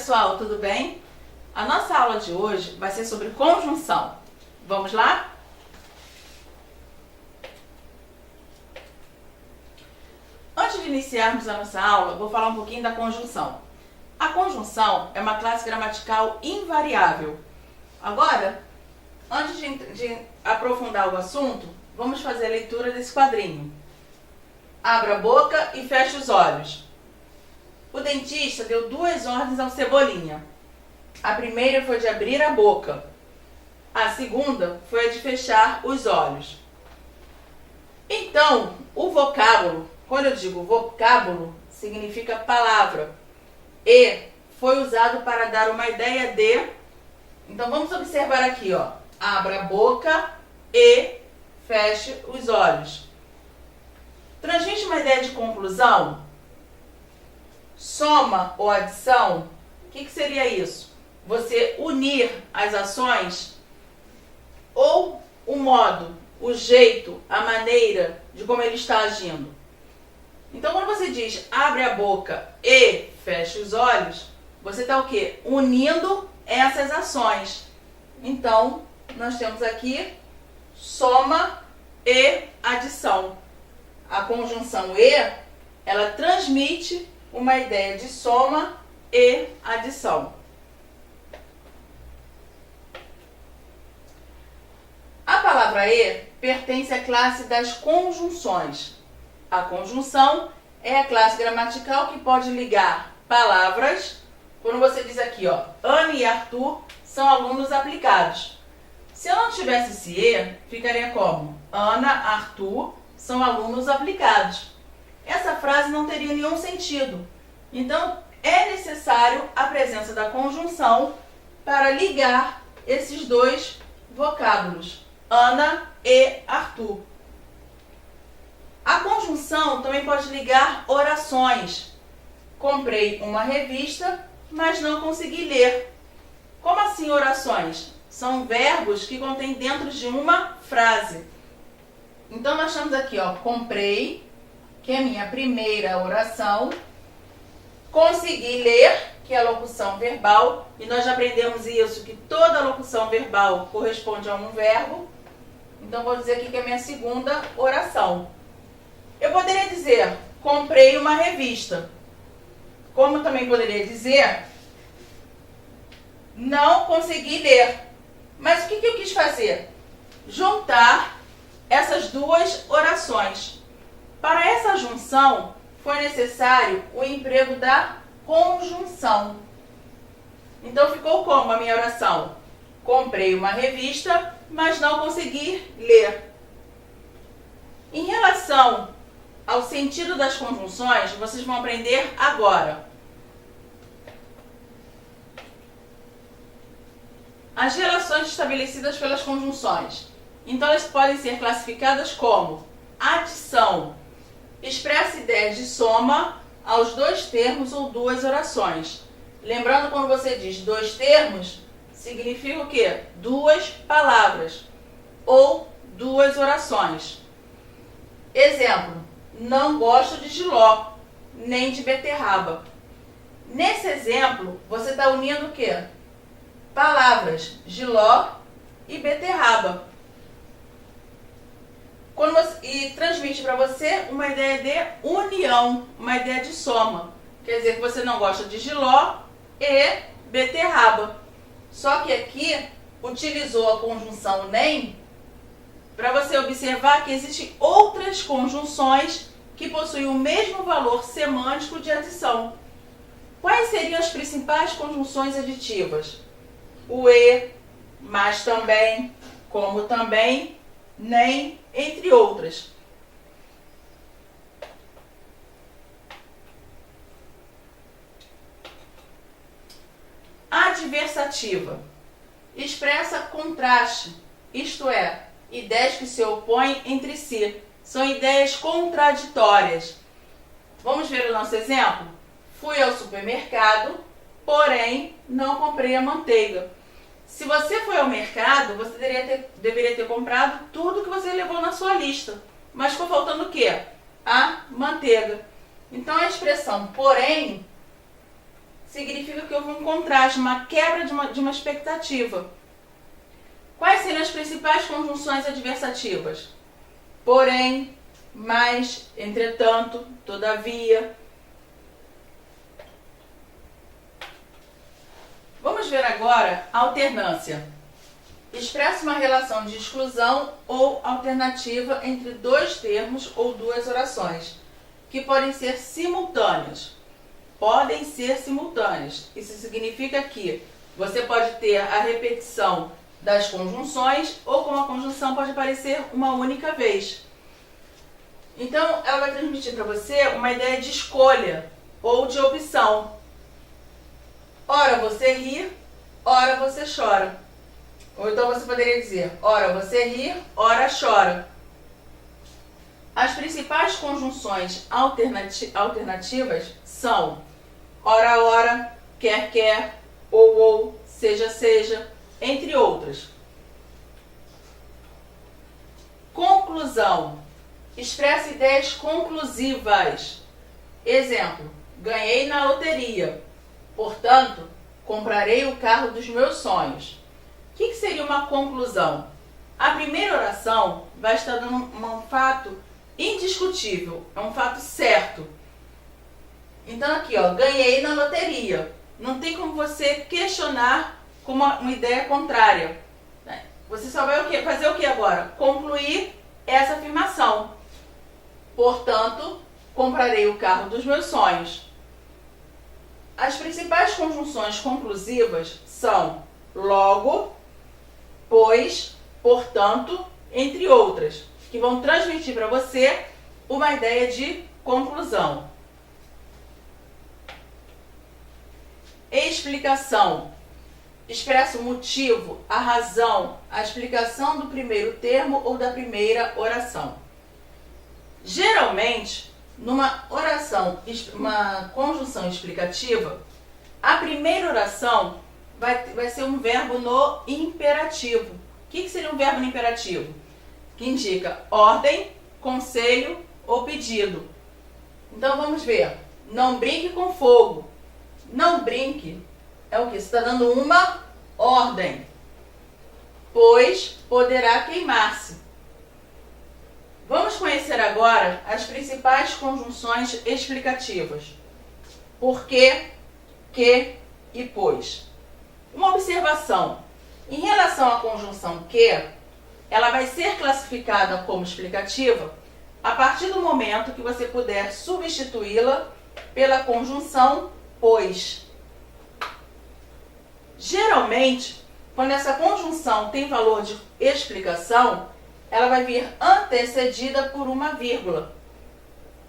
pessoal, tudo bem? A nossa aula de hoje vai ser sobre conjunção. Vamos lá? Antes de iniciarmos a nossa aula, vou falar um pouquinho da conjunção. A conjunção é uma classe gramatical invariável. Agora, antes de aprofundar o assunto, vamos fazer a leitura desse quadrinho. Abra a boca e feche os olhos. O dentista deu 2 ordens ao Cebolinha. A primeira foi de abrir a boca. A segunda foi a de fechar os olhos. Então, o vocábulo, quando eu digo vocábulo, significa palavra. E foi usado para dar uma ideia de... Então, vamos observar aqui, ó. Abra a boca e feche os olhos. Transmite uma ideia de conclusão? Soma ou adição? O que seria isso? Você unir as ações ou o modo, o jeito, a maneira de como ele está agindo. Então, quando você diz abre a boca e fecha os olhos, você está o quê? Unindo essas ações. Então, nós temos aqui soma e adição. A conjunção e, ela transmite uma ideia de soma e adição. A palavra e pertence à classe das conjunções. A conjunção é a classe gramatical que pode ligar palavras. Quando você diz aqui, ó, Ana e Arthur são alunos aplicados. Se eu não tivesse esse e, ficaria como? Ana, Arthur são alunos aplicados. Essa frase não teria nenhum sentido. Então, é necessário a presença da conjunção para ligar esses dois vocábulos, Ana e Arthur. A conjunção também pode ligar orações. Comprei uma revista, mas não consegui ler. Como assim orações? São verbos que contêm dentro de uma frase. Então, nós temos aqui, ó, comprei, que é a minha primeira oração. Consegui ler, que é a locução verbal. E nós já aprendemos isso, que toda locução verbal corresponde a um verbo. Então, vou dizer aqui que é a minha segunda oração. Eu poderia dizer, comprei uma revista. Como também poderia dizer, não consegui ler. Mas o que eu quis fazer? Juntar essas duas orações. Para essa junção, foi necessário o emprego da conjunção. Então, ficou como a minha oração? Comprei uma revista, mas não consegui ler. Em relação ao sentido das conjunções, vocês vão aprender agora. As relações estabelecidas pelas conjunções. Então, elas podem ser classificadas como adição. Expressa ideias de soma aos 2 termos ou 2 orações. Lembrando, quando você diz 2 termos, significa o quê? 2 palavras ou 2 orações. Exemplo, não gosto de jiló, nem de beterraba. Nesse exemplo, você está unindo o quê? Palavras, jiló e beterraba. E transmite para você uma ideia de união, uma ideia de soma. Quer dizer que você não gosta de jiló e beterraba. Só que aqui utilizou a conjunção nem para você observar que existem outras conjunções que possuem o mesmo valor semântico de adição. Quais seriam as principais conjunções aditivas? O e, mas também, como também, nem, entre outras. Adversativa. Expressa contraste, isto é, ideias que se opõem entre si. São ideias contraditórias. Vamos ver o nosso exemplo? Fui ao supermercado, porém não comprei a manteiga. Se você foi ao mercado, você deveria ter comprado tudo que você levou na sua lista. Mas ficou faltando o quê? A manteiga. Então, a expressão porém significa que houve um contraste, uma quebra de uma expectativa. Quais seriam as principais conjunções adversativas? Porém, mas, entretanto, todavia. Vamos ver agora a alternância. Expressa uma relação de exclusão ou alternativa entre dois termos ou duas orações, que podem ser simultâneos. Podem ser simultâneos. Isso significa que você pode ter a repetição das conjunções ou como a conjunção pode aparecer uma única vez. Então, ela vai transmitir para você uma ideia de escolha ou de opção. Ora você ri, ora você chora. Ou então você poderia dizer, ora você ri, ora chora. As principais conjunções alternativas são ora, ora, quer, quer, ou, seja, seja, entre outras. Conclusão. Expressa ideias conclusivas. Exemplo, ganhei na loteria. Portanto, comprarei o carro dos meus sonhos. O que seria uma conclusão? A primeira oração vai estar dando um fato indiscutível, é um fato certo. Então aqui, ó, ganhei na loteria. Não tem como você questionar com uma ideia contrária. Você só vai fazer o que agora? Concluir essa afirmação. Portanto, comprarei o carro dos meus sonhos. As principais conjunções conclusivas são logo, pois, portanto, entre outras, que vão transmitir para você uma ideia de conclusão. Explicação. Expressa o motivo, a razão, a explicação do primeiro termo ou da primeira oração. Geralmente, numa oração, uma conjunção explicativa, a primeira oração vai ser um verbo no imperativo. O que seria um verbo no imperativo? Que indica ordem, conselho ou pedido. Então vamos ver. Não brinque com fogo. Não brinque é o que? Você está dando uma ordem. Pois poderá queimar-se. Vamos conhecer agora as principais conjunções explicativas. Porque, que e pois. Uma observação. Em relação à conjunção que, ela vai ser classificada como explicativa a partir do momento que você puder substituí-la pela conjunção pois. Geralmente, quando essa conjunção tem valor de explicação, ela vai vir antecedida por uma vírgula.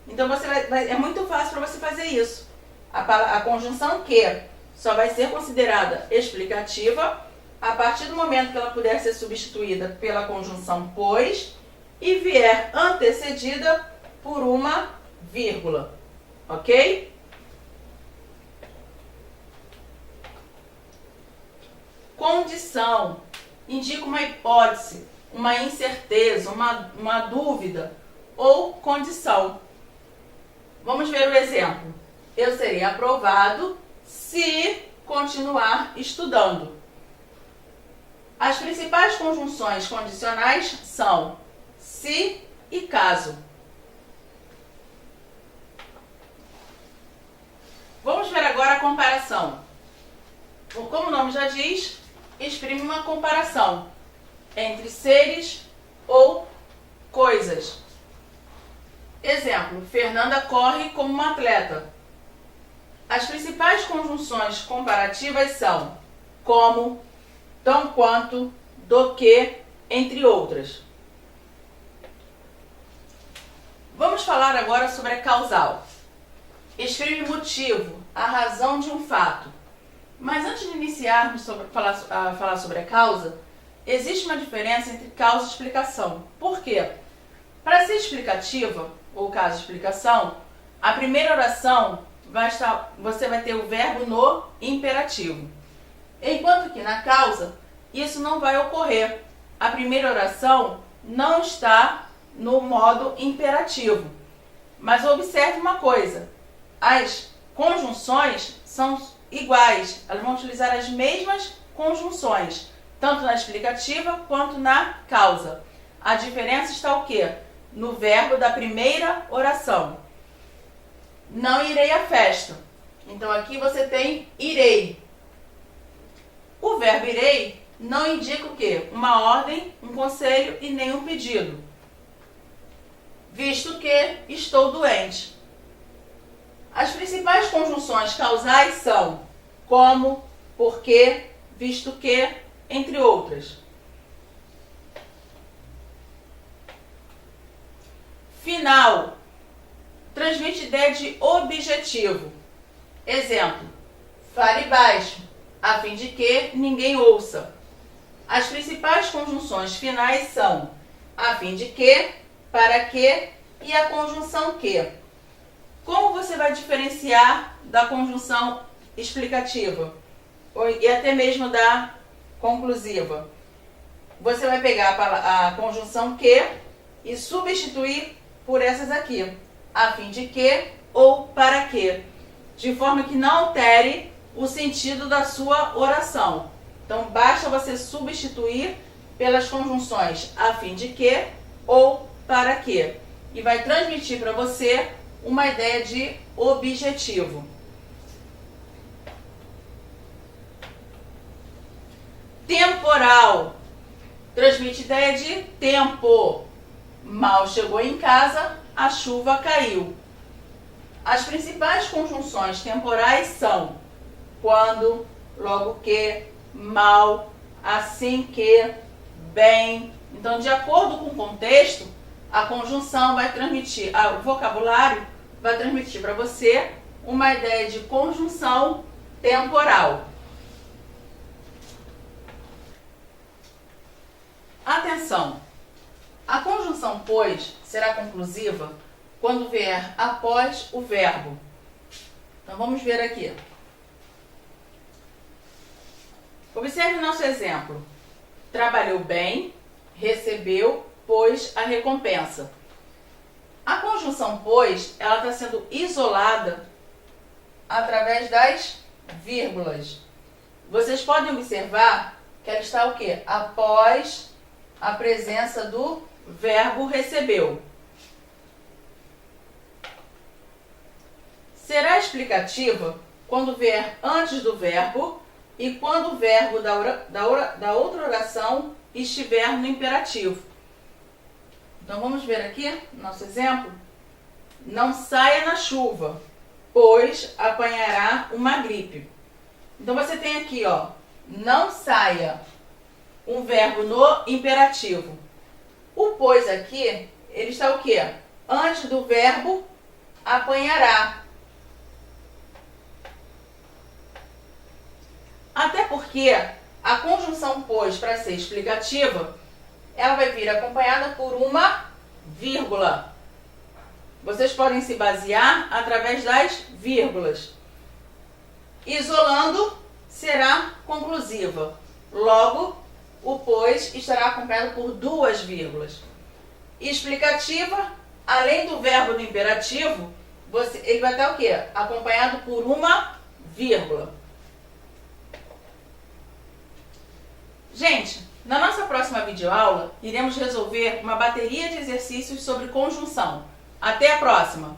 Então é muito fácil para você fazer isso. A conjunção que só vai ser considerada explicativa a partir do momento que ela puder ser substituída pela conjunção pois e vier antecedida por uma vírgula. Ok? Condição. Indica uma hipótese, uma incerteza, uma dúvida ou condição. Vamos ver o exemplo. Eu serei aprovado se continuar estudando. As principais conjunções condicionais são se e caso. Vamos ver agora a comparação. Como o nome já diz, exprime uma comparação entre seres ou coisas. Exemplo, Fernanda corre como uma atleta. As principais conjunções comparativas são como, tão quanto, do que, entre outras. Vamos falar agora sobre a causal. Exprime o motivo, a razão de um fato. Mas antes de iniciarmos a falar sobre a causa, existe uma diferença entre causa e explicação. Por quê? Para ser explicativa, ou caso de explicação, a primeira oração você vai ter o verbo no imperativo. Enquanto que na causa, isso não vai ocorrer. A primeira oração não está no modo imperativo. Mas observe uma coisa, as conjunções são iguais, elas vão utilizar as mesmas conjunções, tanto na explicativa quanto na causa. A diferença está o quê? No verbo da primeira oração. Não irei à festa. Então aqui você tem irei. O verbo irei não indica o quê? Uma ordem, um conselho e nem um pedido. Visto que estou doente. As principais conjunções causais são como, porque, visto que, entre outras. Final. Transmite ideia de objetivo. Exemplo. Fale baixo, a fim de que ninguém ouça. As principais conjunções finais são a fim de que, para que e a conjunção que. Como você vai diferenciar da conjunção explicativa e até mesmo da conclusiva? Você vai pegar a conjunção que e substituir por essas aqui, a fim de que ou para que, de forma que não altere o sentido da sua oração. Então, basta você substituir pelas conjunções a fim de que ou para que, e vai transmitir para você uma ideia de objetivo. Temporal. Transmite ideia de tempo. Mal chegou em casa, a chuva caiu. As principais conjunções temporais são quando, logo que, mal, assim que, bem. Então, de acordo com o contexto, a conjunção vai transmitir, o vocabulário vai transmitir para você uma ideia de conjunção temporal. Atenção! A conjunção pois será conclusiva quando vier após o verbo. Então vamos ver aqui. Observe nosso exemplo. Trabalhou bem, recebeu, pois, a recompensa. A conjunção pois, ela está sendo isolada através das vírgulas. Vocês podem observar que ela está o quê? Após a presença do verbo recebeu. Será explicativa quando vier antes do verbo e quando o verbo da outra oração estiver no imperativo. Então vamos ver aqui nosso exemplo. Não saia na chuva, pois apanhará uma gripe. Então você tem aqui, ó, não saia, um verbo no imperativo. O pois aqui, ele está o quê? Antes do verbo apanhará. Até porque a conjunção pois, para ser explicativa, ela vai vir acompanhada por uma vírgula. Vocês podem se basear através das vírgulas. Isolando, será conclusiva. Logo, o pois estará acompanhado por duas vírgulas. Explicativa, além do verbo no imperativo, ele vai estar o quê? Acompanhado por uma vírgula. Gente, na nossa próxima videoaula, iremos resolver uma bateria de exercícios sobre conjunção. Até a próxima!